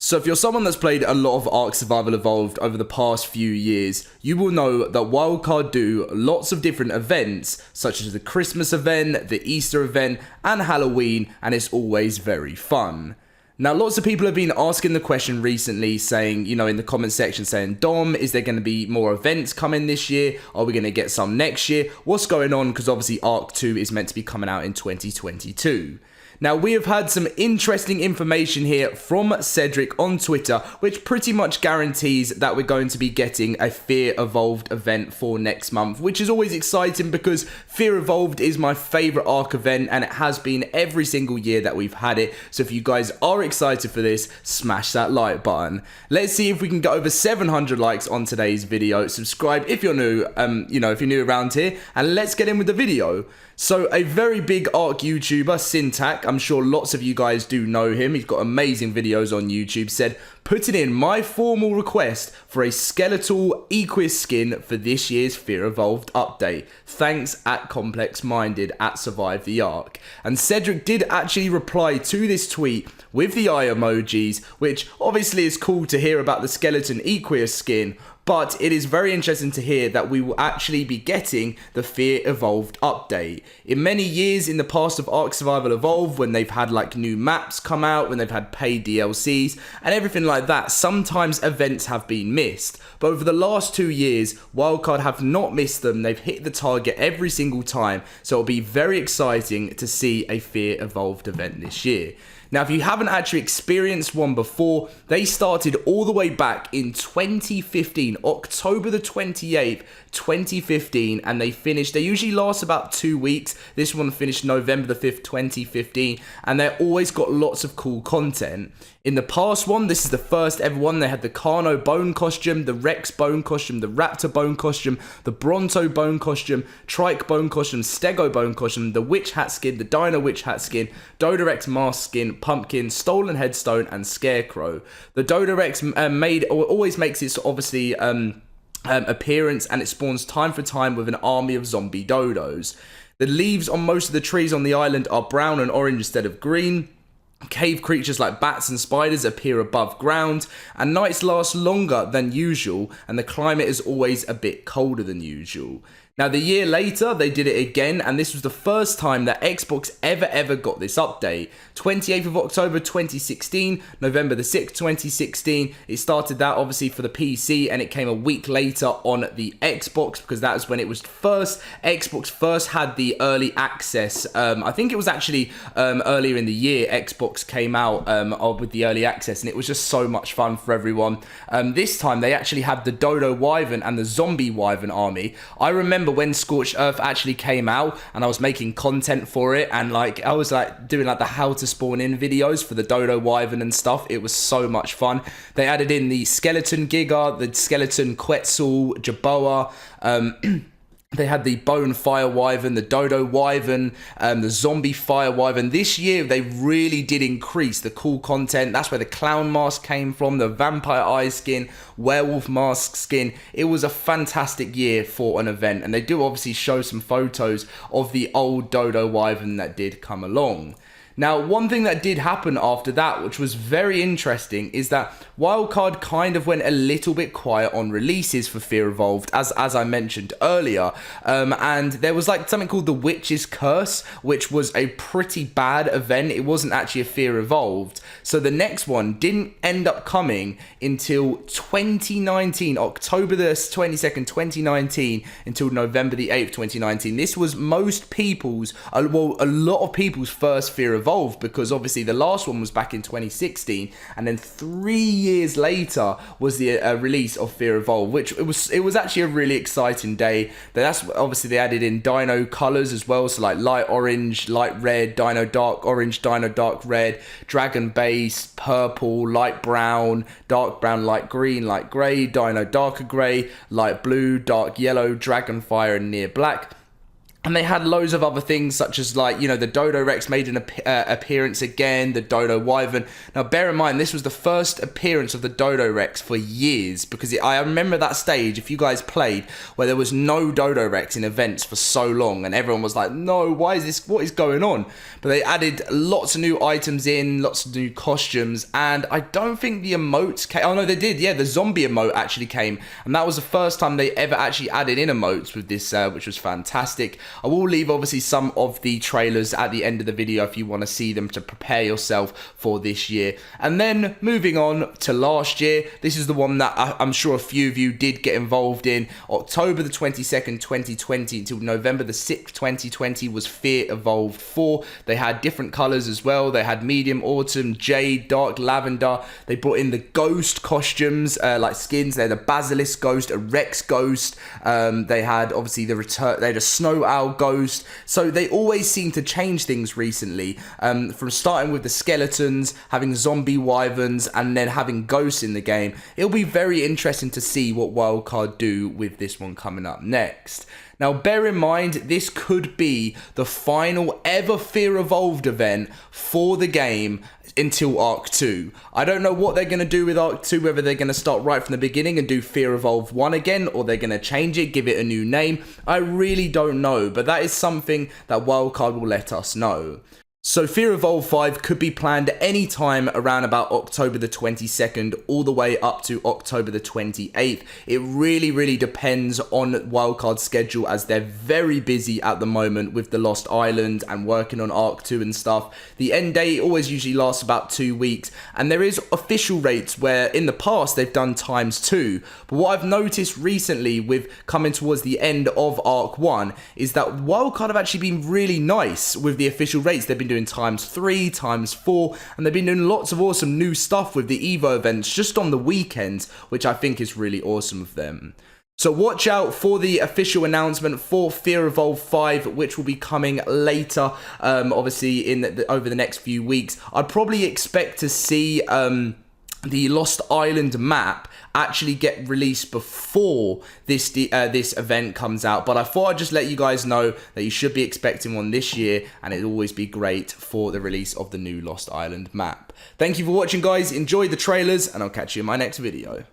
So if you're someone that's played a lot of ARK Survival Evolved over the past few years, you will know that Wildcard do lots of different events, such as the Christmas event, the Easter event, and Halloween, and it's always very fun. Now, lots of people have been asking the question recently, saying, in the comment section, saying, Dom, is there going to be more events coming this year? Are we going to get some next year? What's going on? Because obviously ARK 2 is meant to be coming out in 2022. Now, we have had some interesting information here from Cedric on Twitter, which pretty much guarantees that we're going to be getting a Fear Evolved event for next month, which is always exciting because Fear Evolved is my favourite ARK event, and it has been every single year that we've had it. So if you guys are excited for this, smash that like button. Let's see if we can get over 700 likes on today's video. Subscribe if you're new, if you're new around here, and let's get in with the video. So a very big ARK YouTuber, Syntac, I'm sure lots of you guys do know him, he's got amazing videos on YouTube, said, putting in my formal request for a skeletal Equus skin for this year's Fear Evolved update. Thanks at Complex Minded at Survive the ARK. And Cedric did actually reply to this tweet with the eye emojis, which obviously is cool to hear about the skeleton Equus skin, but it is very interesting to hear that we will actually be getting the Fear Evolved update. In many years in the past of ARK Survival Evolved, when they've had like new maps come out, when they've had paid DLCs and everything like that, sometimes events have been missed. But over the last 2 years, Wildcard have not missed them. They've hit the target every single time. So it'll be very exciting to see a Fear Evolved event this year. Now, if you haven't actually experienced one before, they started all the way back in 2015, October the 28th, 2015, and they usually last about 2 weeks. This one finished November the 5th, 2015, and they always got lots of cool content. In the past one, this is the first ever one, they had the Carno bone costume, the Rex bone costume, the Raptor bone costume, the Bronto bone costume, Trike bone costume, Stego bone costume, the Witch Hat skin, the Dino Witch Hat skin, Dodorex mask skin, Pumpkin, Stolen Headstone, and Scarecrow. The Dodorex always makes its obviously appearance, and it spawns time for time with an army of zombie dodos. The leaves on most of the trees on the island are brown and orange instead of green. Cave creatures like bats and spiders appear above ground, and nights last longer than usual, and the climate is always a bit colder than usual. Now, the year later, they did it again, and this was the first time that Xbox ever got this update. 28th of October 2016, November the 6th, 2016, it started that obviously for the PC, and it came a week later on the Xbox, because that was when it was Xbox first had the early access. I think it was actually earlier in the year, Xbox came out with the early access, and it was just so much fun for everyone. This time, they actually had the Dodo Wyvern and the Zombie Wyvern army. I remember when Scorched Earth actually came out, and I was making content for it, and I was doing the how to spawn in videos for the Dodo Wyvern and stuff. It was so much fun. They added in the Skeleton Giga, the Skeleton Quetzal, Jaboa, they had the Bone Fire Wyvern, the Dodo Wyvern, the Zombie Fire Wyvern. This year, they really did increase the cool content. That's where the Clown Mask came from, the Vampire Eye skin, Werewolf Mask skin. It was a fantastic year for an event. And they do obviously show some photos of the old Dodo Wyvern that did come along. Now, one thing that did happen after that, which was very interesting, is that Wildcard kind of went a little bit quiet on releases for Fear Evolved, as I mentioned earlier. And there was something called the Witch's Curse, which was a pretty bad event. It wasn't actually a Fear Evolved. So the next one didn't end up coming until 2019, October the 22nd, 2019, until November the 8th, 2019. This was a lot of people's first Fear Evolved, because obviously the last one was back in 2016, and then 3 years later was the release of Fear Evolved, which it was actually a really exciting day. That's obviously they added in dino colors as well, so light orange, light red, dino dark orange, dino dark red, dragon base, purple, light brown, light green, light gray, dino darker gray, light blue, dark yellow, dragon fire, and near black. And they had loads of other things, such as, like, you know, the Dodo Rex made an appearance again, the Dodo Wyvern. Now, bear in mind, this was the first appearance of the Dodo Rex for years, because I remember that stage, if you guys played, where there was no Dodo Rex in events for so long, and everyone was like, no, why is this, what is going on? But they added lots of new items in, lots of new costumes, and I don't think the emotes came. Oh, no, they did, yeah, the zombie emote actually came, and that was the first time they ever actually added in emotes with this, which was fantastic. I will leave obviously some of the trailers at the end of the video if you want to see them to prepare yourself for this year. And then moving on to last year, this is the one that I'm sure a few of you did get involved in. October the 22nd, 2020 until November the 6th, 2020 was Fear Evolved 4. They had different colors as well. They had medium autumn, jade, dark lavender. They brought in the ghost costumes, like skins. They had a basilisk ghost, a rex ghost. They had obviously the return. They had a snow owl ghost. So they always seem to change things recently, from starting with the skeletons, having zombie wyverns, and then having ghosts in the game. It'll be very interesting to see what Wildcard do with this one coming up next. Now, bear in mind, this could be the final ever Fear Evolved event for the game until ARK 2. I don't know what they're going to do with ARK 2, whether they're going to start right from the beginning and do Fear Evolved 1 again, or they're going to change it, give it a new name. I really don't know, but that is something that Wildcard will let us know. So Fear Evolved 5 could be planned any time around about October the 22nd all the way up to October the 28th. It really depends on Wildcard's schedule, as they're very busy at the moment with the Lost Island and working on ARK 2 and stuff. The end date always usually lasts about 2 weeks, and there is official rates where in the past they've done ×2. But what I've noticed recently with coming towards the end of ARK 1 is that Wildcard have actually been really nice with the official rates. They've been doing ×3, ×4, and they've been doing lots of awesome new stuff with the Evo events just on the weekends, which I think is really awesome of them. So watch out for the official announcement for Fear Evolved 5, which will be coming later, obviously over the next few weeks. I'd probably expect to see the Lost Island map actually get released before this event comes out, but I thought I'd just let you guys know that you should be expecting one this year, and it'd always be great for the release of the new Lost Island map. Thank you for watching, guys. Enjoy the trailers, and I'll catch you in my next video.